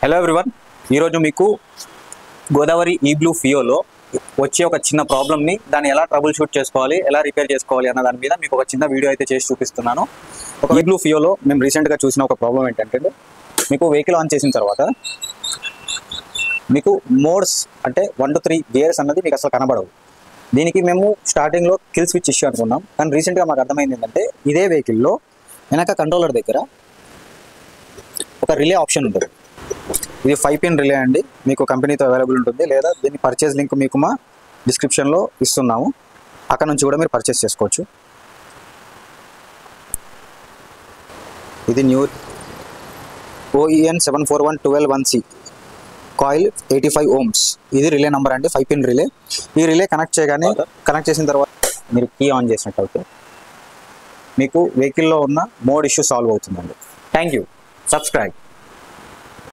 Hello everyone, ఈరోజు మీకు గోదావరి ఈ-బ్లూ ఫియోలో వచ్చే ఒక చిన్న ప్రాబ్లమ్ని దాన్ని ఎలా ట్రబుల్ షూట్ చేసుకోవాలి, ఎలా రిపేర్ చేసుకోవాలి అన్న దాని మీద మీకు ఒక చిన్న వీడియో అయితే చేసి చూపిస్తున్నాను. ఒక ఈ-బ్లూ ఫియోలో మేము రీసెంట్గా చూసిన ఒక ప్రాబ్లం ఏంటంటే, మీకు వెహికల్ ఆన్ చేసిన తర్వాత మీకు మోడ్స్ అంటే 1 to 3 గేర్స్ అన్నది మీకు అసలు కనబడవు. దీనికి మేము స్టార్టింగ్లో కిల్ స్విచ్ ఇష్యూ అనుకున్నాం, కానీ రీసెంట్గా మాకు అర్థమైంది ఏంటంటే ఇదే వెహికల్లో వెనక కంట్రోలర్ దగ్గర ఒక రిలే ఆప్షన్ ఉంటుంది. ఇది 5-pin రిలే అండి, మీకు కంపెనీతో అవైలబుల్ ఉంటుంది, లేదా దీన్ని పర్చేజ్ లింక్ మీకు మా డిస్క్రిప్షన్లో ఇస్తున్నాము, అక్కడ నుంచి కూడా మీరు పర్చేస్ చేసుకోవచ్చు. ఇది new OEN 741121C coil 85 ohms. ఇది రిలే నెంబర్ అండి, 5-pin రిలే. ఈ రిలే కనెక్ట్ చేసిన తర్వాత మీరు కీ ఆన్ చేసినట్టు మీకు వెహికల్లో ఉన్న మోడ్ ఇష్యూ సాల్వ్ అవుతుందండి. Thank you. సబ్స్క్రైబ్.